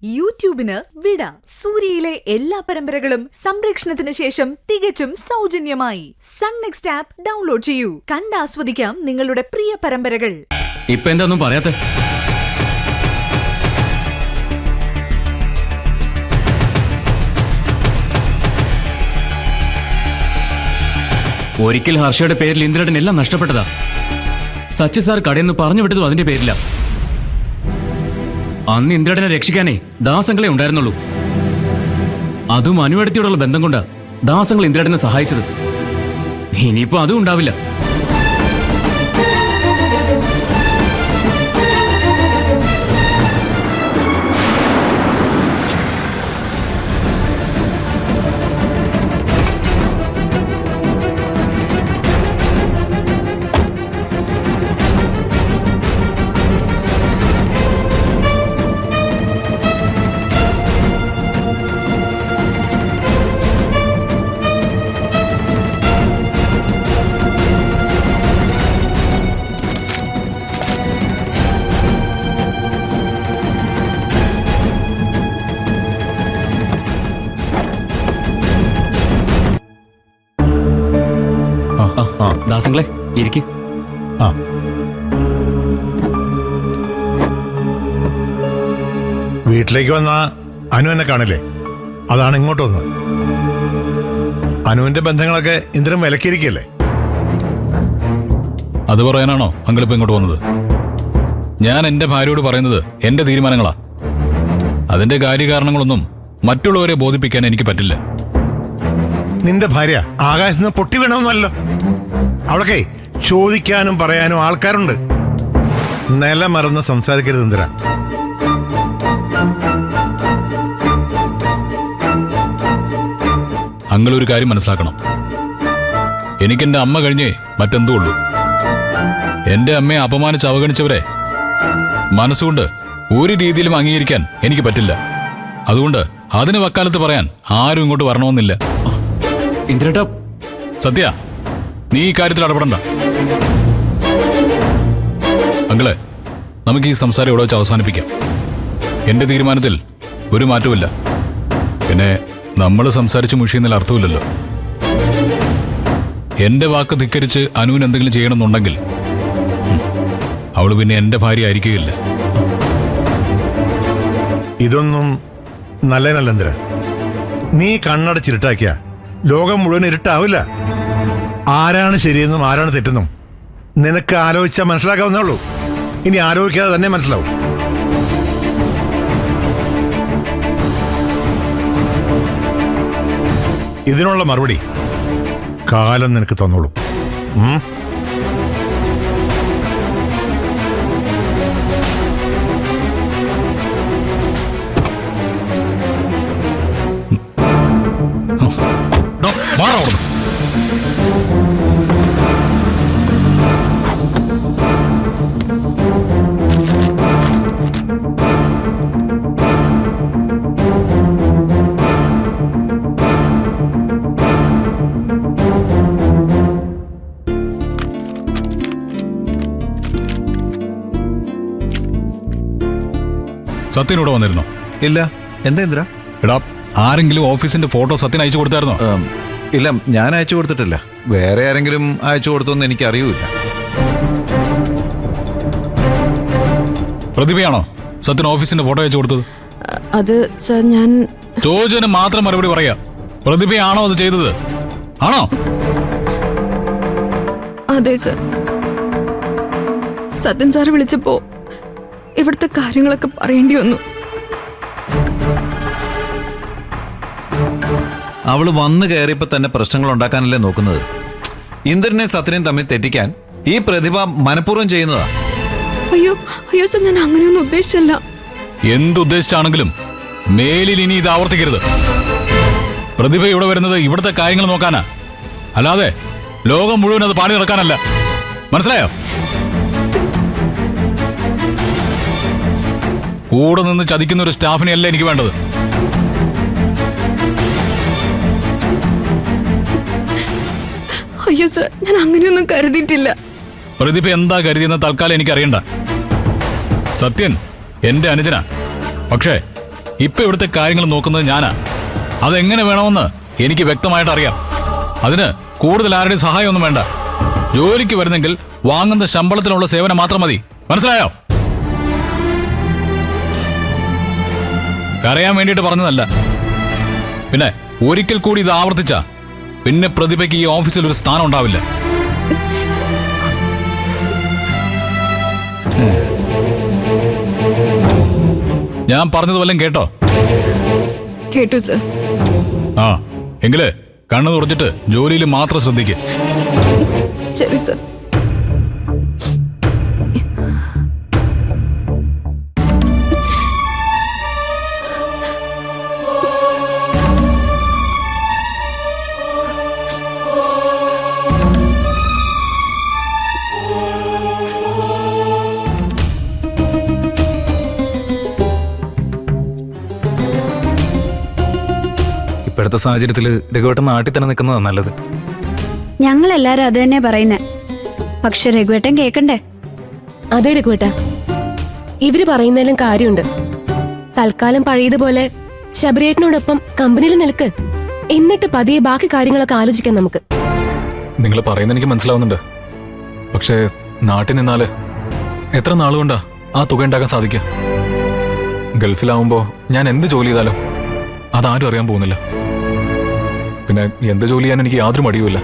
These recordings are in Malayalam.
യൂട്യൂബിന് വിട. സൂര്യയിലെ എല്ലാ പരമ്പരകളും സംരക്ഷണത്തിന് ശേഷം തികച്ചും സൗജന്യമായി സൺ നെക്സ്റ്റ് ആപ്പ് ഡൗൺലോഡ് ചെയ്യൂ. കണ്ടാസ്വദിക്കാം നിങ്ങളുടെ പ്രിയ പരമ്പരകൾ. ഇപ്പൊ എന്താന്നും പറയാത്ത? ഒരിക്കൽ ഹർഷയുടെ പേരിൽ ഇന്ദ്രൻ എല്ലാം നഷ്ടപ്പെട്ടതാ. സച്ചി സാർ കടയെന്ന് പറഞ്ഞു വിട്ടതും അതിന്റെ പേരില്ല. അന്ന് ഇന്ദ്രനെ രക്ഷിക്കാനേ ദാസങ്ങളെ ഉണ്ടായിരുന്നുള്ളൂ. അതും അനുവടത്തിയോടുള്ള ബന്ധം കൊണ്ടാ ദാസങ്ങൾ ഇന്ദ്രനെ സഹായിച്ചത്. ഇനിയിപ്പോ അതും ഉണ്ടാവില്ല. ദാസങ്ങളെ ഇരിക്കും. വീട്ടിലേക്ക് വന്ന അനു എന്നെ കാണില്ലേ? അതാണ് ഇങ്ങോട്ട് വന്നത്. അനുവിന്റെ ബന്ധങ്ങളൊക്കെ ഇന്ദ്രൻ വിലക്കിയിരിക്കല്ലേ? അത് പറയാനാണോ അങ്കിളിപ്പോ ഇങ്ങോട്ട് വന്നത്? ഞാൻ എന്റെ ഭാര്യയോട് പറയുന്നത് എന്റെ തീരുമാനങ്ങളാ. അതിന്റെ കാര്യകാരണങ്ങളൊന്നും മറ്റുള്ളവരെ ബോധിപ്പിക്കാൻ എനിക്ക് പറ്റില്ല. നിന്റെ ഭാര്യ ആകാശത്ത് നിന്ന് പൊട്ടി വീണമെന്നല്ലോ. അവളൊക്കെ ചോദിക്കാനും പറയാനും ആൾക്കാരുണ്ട്. നിലമറന്ന് സംസാരിക്കരുത് ഇന്ദ്ര. അങ്ങളൊരു കാര്യം മനസ്സിലാക്കണം. എനിക്കെന്റെ അമ്മ കഴിഞ്ഞേ മറ്റെന്തോ ഉള്ളൂ. എന്റെ അമ്മയെ അപമാനിച്ച് അവഗണിച്ചവരെ മനസ്സുകൊണ്ട് ഒരു രീതിയിലും അംഗീകരിക്കാൻ എനിക്ക് പറ്റില്ല. അതുകൊണ്ട് അതിന് വക്കാലത്ത് പറയാൻ ആരും ഇങ്ങോട്ട് വരണമെന്നില്ല. ഇന്ദ്രേട്ടാ, സത്യ, നീ ഈ കാര്യത്തിൽ ഇടപെടണ്ട. അങ്കിളെ, നമുക്ക് ഈ സംസാരം ഇവിടെ വെച്ച് അവസാനിപ്പിക്കാം. എന്റെ തീരുമാനത്തിൽ ഒരു മാറ്റമില്ല. പിന്നെ നമ്മൾ സംസാരിച്ച് മുഷിയുന്നതിൽ അർത്ഥമില്ലല്ലോ. എന്റെ വാക്ക് ധിക്കരിച്ച് അനുവിന് എന്തെങ്കിലും ചെയ്യണമെന്നുണ്ടെങ്കിൽ അവള് പിന്നെ എന്റെ ഭാര്യ ആയിരിക്കുകയില്ല. ഇതൊന്നും നല്ല ഇന്ദ്ര. നീ കണ്ണടച്ചിരുട്ടാക്കിയ ലോകം മുഴുവൻ ഇരുട്ടാവില്ല. ആരാണ് ശരിയെന്നും ആരാണ് തെറ്റെന്നും നിനക്ക് ആലോചിച്ചാൽ മനസ്സിലാക്കാവുന്നേ ഉള്ളൂ. ഇനി ആലോചിക്കാതെ തന്നെ മനസ്സിലാവും. ഇതിനുള്ള മറുപടി കാലം നിനക്ക് തന്നോളൂ. സത്യനോട് വന്നിരുന്നോ? ഇല്ല. എന്താ ഇന്ദ്ര? എടാ, ആരെങ്കിലും ഓഫീസിന്റെ ഫോട്ടോ സത്യന് അയച്ചു കൊടുത്തായിരുന്നോ? ഇല്ല, ഞാൻ അയച്ചു കൊടുത്തിട്ടില്ല. വേറെ ആരെങ്കിലും അയച്ചു കൊടുത്തോന്ന് എനിക്ക് അറിയൂല. പ്രതിഭയാണോ സത്യന് ഓഫീസിന്റെ ഫോട്ടോ അയച്ചു കൊടുത്തത്? അത് സർ, ഞാൻ ചോദിച്ചതിന് മാത്രം മറുപടി പറയാ. പ്രതിഭയാണോ അത് ചെയ്തത്? ആണോ? അതെ സർ. സത്യൻ സാർ വിളിച്ചപ്പോ ഇവിടുത്തെ കാര്യങ്ങളൊക്കെ പറയേണ്ടി വന്നു. അവള് വന്നു കയറിയപ്പോ തന്നെ പ്രശ്നങ്ങൾ ഉണ്ടാക്കാനല്ലേ നോക്കുന്നത്. ഇന്ദ്രനെ സത്യനെയും തമ്മിൽ തെറ്റിക്കാൻ ഈ പ്രതിഭ മനഃപൂർവ്വം ചെയ്യുന്നതാ. അയ്യോ അയ്യോ സർ, ഞാൻ അങ്ങനെയൊന്നും ഉദ്ദേശിച്ചല്ല. എന്തുദ്ദേശിച്ചാണെങ്കിലും മേലിൽ ഇനി ഇത് ആവർത്തിക്കരുത്. പ്രതിഭ ഇവിടെ വരുന്നത് ഇവിടുത്തെ കാര്യങ്ങൾ നോക്കാനാ, അല്ലാതെ ലോകം മുഴുവൻ അത് പാടി നടക്കാനല്ല. മനസ്സിലായോ? കൂടെ നിന്ന് ചതിക്കുന്ന ഒരു സ്റ്റാഫിനെയല്ല എനിക്ക് വേണ്ടത്. അയ്യോ സർ, ഞാൻ അങ്ങനെയൊന്നും കരുതിയിട്ടില്ല. പ്രതിഭ എന്താ കരുതിയെന്ന് തൽക്കാലം എനിക്കറിയണ്ട. സത്യൻ എന്റെ അനുജനാ. പക്ഷേ ഇപ്പൊ ഇവിടുത്തെ കാര്യങ്ങൾ നോക്കുന്നത് ഞാനാ. അതെങ്ങനെ വേണമെന്ന് എനിക്ക് വ്യക്തമായിട്ട് അറിയാം. അതിന് കൂടുതൽ ആരുടെയും സഹായമൊന്നും വേണ്ട. ജോലിക്ക് വരുന്നെങ്കിൽ വാങ്ങുന്ന ശമ്പളത്തിനുള്ള സേവനം മാത്രം മതി. മനസ്സിലായോ? കരയാൻ വേണ്ടിയിട്ട് പറഞ്ഞതല്ല. പിന്നെ ഒരിക്കൽ കൂടി ഇത് ആവർത്തിച്ച പിന്നെ പ്രതിഭയ്ക്ക് ഈ ഓഫീസിൽ ഒരു സ്ഥാനം ഉണ്ടാവില്ല. ഞാൻ പറഞ്ഞത് വല്ലതും കേട്ടോ? കേട്ടു സർ. ആ എങ്കില് കണ്ണു തുറച്ചിട്ട് ജോലിയിൽ മാത്രം ശ്രദ്ധിക്കുക. ശരി സർ. ഇപ്പോഴത്തെ സാഹചര്യത്തിൽ രഘുവേട്ടൻ നാട്ടിൽ തന്നെ നിൽക്കുന്നതാണ് നല്ലത്. ഞങ്ങളെല്ലാരും അത് തന്നെ പറയുന്നേ. പക്ഷെ രഘുവേട്ടൻ കേക്കണ്ടേ? അതെ രഘുവേട്ട, ഇവര് പറയുന്നതിലും കാര്യമുണ്ട്. തൽക്കാലം പഴയതുപോലെ ശബരിയേട്ടനോടൊപ്പം കമ്പനിയിൽ നിൽക്ക്. എന്നിട്ട് പതിയെ ബാക്കി കാര്യങ്ങളൊക്കെ ആലോചിക്കാം നമുക്ക്. നിങ്ങൾ പറയുന്നത് എനിക്ക് മനസ്സിലാവുന്നുണ്ട്. പക്ഷേ നാട്ടിൽ നിന്നാല് എത്ര നാളുകൊണ്ടാ ആ തുക ഉണ്ടാക്കാൻ സാധിക്കുക? ഗൾഫിലാവുമ്പോ ഞാൻ എന്ത് ജോലി ചെയ്താലും അതാരും അറിയാൻ പോകുന്നില്ല. പിന്നെ എന്ത് ജോലി ചെയ്യാൻ എനിക്ക് യാതൊരു മടിയുമില്ല.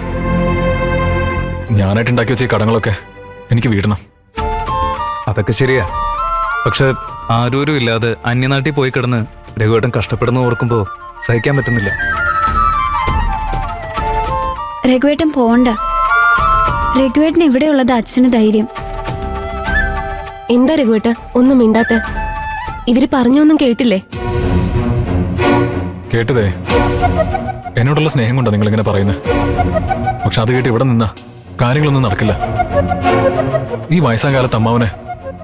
ഞാനായിട്ട് ഉണ്ടാക്കി വെച്ച ഈ കടങ്ങളൊക്കെ എനിക്ക് വീടണം. അതൊക്കെ ശരിയാ. പക്ഷെ ആരോരും ഇല്ലാതെ അന്യനാട്ടിൽ പോയി കിടന്ന് രഘുവേട്ടൻ കഷ്ടപ്പെടുന്ന ഓർക്കുമ്പോൾ സഹിക്കാൻ പറ്റുന്നില്ല. രഘുവേട്ടൻ പോണ്ട. രഘുവേട്ടൻ ഇവിടെയുള്ളത് അച്ഛന് ധൈര്യം. എന്താ രഘുവേട്ട ഒന്നും മിണ്ടാത്ത? ഇവര് പറഞ്ഞൊന്നും കേട്ടില്ലേ? കേട്ടതേ, എന്നോടുള്ള സ്നേഹം കൊണ്ടാ നിങ്ങൾ ഇങ്ങനെ പറയുന്നത്. പക്ഷെ അത് കേട്ട് ഇവിടെ നിന്നാ കാര്യങ്ങളൊന്നും നടക്കില്ല. ഈ വയസ്സാം കാലത്ത് അമ്മാവനെ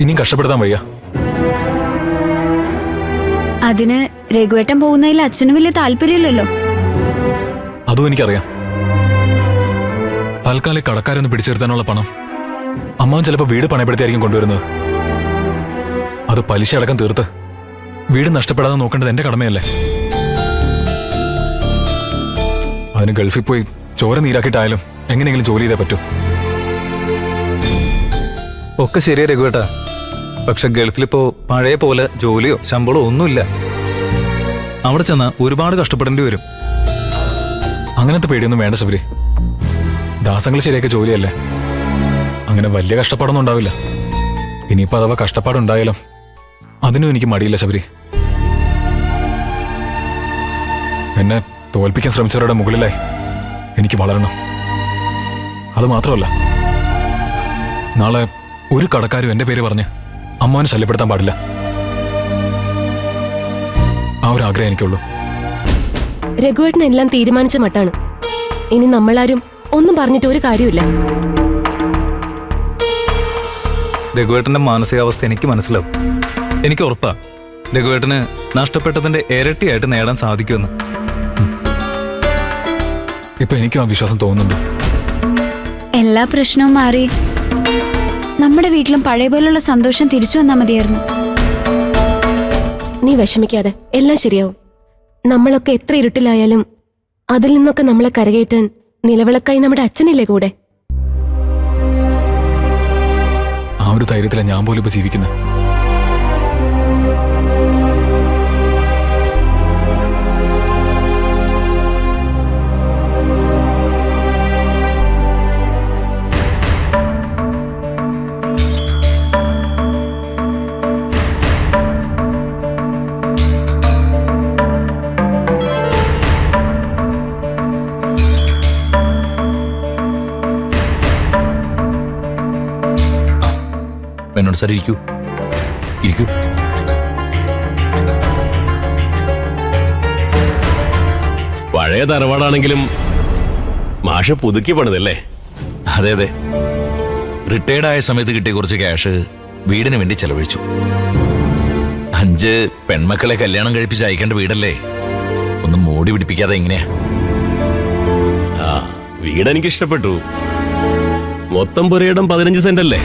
ഇനിയും കഷ്ടപ്പെടുത്താൻ വയ്യ. അതിന് രഘുവേട്ടൻ പോകുന്നതിൽ അച്ഛന് വലിയ താല്പര്യമില്ലല്ലോ. അതും എനിക്കറിയാം. തൽക്കാലം കടക്കാരൊന്ന് പിടിച്ചെടുത്താനുള്ള പണം അമ്മാവൻ ചിലപ്പോൾ വീട് പണയപ്പെടുത്തിയായിരിക്കും കൊണ്ടുവരുന്നത്. അത് പലിശ അടക്കം തീർത്ത് വീട് നഷ്ടപ്പെടാതെ നോക്കേണ്ടത് എന്റെ കടമയല്ലേ? അതിന് ഗൾഫിൽ പോയി ചോര നീരാക്കിയിട്ടായാലും എങ്ങനെയെങ്കിലും ജോലി ചെയ്തേ പറ്റൂ. ഒക്കെ ശരിയാ രഘുവേട്ടാ. പക്ഷെ ഗൾഫിലിപ്പോ പഴയ പോലെ ജോലിയോ ശമ്പളമോ ഒന്നുമില്ല. അവിടെ ചെന്നാ ഒരുപാട് കഷ്ടപ്പെടേണ്ടി വരും. അങ്ങനത്തെ പേടിയൊന്നും വേണ്ട ശബരി. ദാസങ്ങൾ ശരിയാക്കിയ ജോലിയല്ലേ, അങ്ങനെ വലിയ കഷ്ടപ്പാടൊന്നും ഉണ്ടാവില്ല. ഇനിയിപ്പോ അഥവാ കഷ്ടപ്പാടുണ്ടായാലും അതിനും എനിക്ക് മടിയില്ല ശബരി. എന്നെ തോൽപ്പിക്കാൻ ശ്രമിച്ചവരുടെ മുകളിലായി എനിക്ക് വളരണം. അത് മാത്രമല്ല, നാളെ ഒരു കടക്കാരും എന്റെ പേര് പറഞ്ഞ് അമ്മാവനെ ശല്യപ്പെടുത്താൻ പാടില്ല. ആ ഒരു ആഗ്രഹം എനിക്കുള്ളൂ. രഘുവേട്ടൻ എല്ലാം തീരുമാനിച്ച മട്ടാണ്. ഇനി നമ്മളാരും ഒന്നും പറഞ്ഞിട്ട് ഒരു കാര്യമില്ല. രഘുവേട്ടന്റെ മാനസികാവസ്ഥ എനിക്ക് മനസ്സിലാവും. എനിക്ക് ഉറപ്പാ രഘുവേട്ടന് നഷ്ടപ്പെട്ടതിന്റെ ഇരട്ടിയായിട്ട് നേടാൻ സാധിക്കുമെന്ന്. ഇപ്പൊ എനിക്കും ആ വിശ്വാസം തോന്നുന്നുണ്ട്. എല്ലാ പ്രശ്നവും മാറി നമ്മുടെ വീട്ടിലും പഴയ പോലുള്ള സന്തോഷം തിരിച്ചു വന്നാൽ മതിയായിരുന്നു. നീ വിഷമിക്കാതെ, എല്ലാം ശരിയാവും. നമ്മളൊക്കെ എത്ര ഇരുട്ടിലായാലും അതിൽ നിന്നൊക്കെ നമ്മളെ കരകയറ്റാൻ നിലവിളക്കായി നമ്മുടെ അച്ഛനില്ലേ കൂടെ? ആ ഒരു ധൈര്യത്തിലാണ് ഞാൻ പോലും ഇപ്പൊ ജീവിക്കുന്നത്. എന്നോട് സാർ ഇരിക്കൂ. ഇരിക്കൂ. പഴയ തറവാടാണെങ്കിലും മാഷ പുതുക്കി പണിതല്ലേ? അതെ അതെ. റിട്ടയർഡ് ആയ സമയത്ത് കിട്ടിയ കുറച്ച് ക്യാഷ് വീടിന് വേണ്ടി ചെലവഴിച്ചു. 5 പെൺമക്കളെ കല്യാണം കഴിപ്പിച്ച് അയക്കേണ്ട വീടല്ലേ, ഒന്നും മോടി പിടിപ്പിക്കാതെ എങ്ങനെയാ? ആ വീട് എനിക്ക് ഇഷ്ടപ്പെട്ടു. മൊത്തം പുരയിടം 15 സെന്റ് അല്ലേ?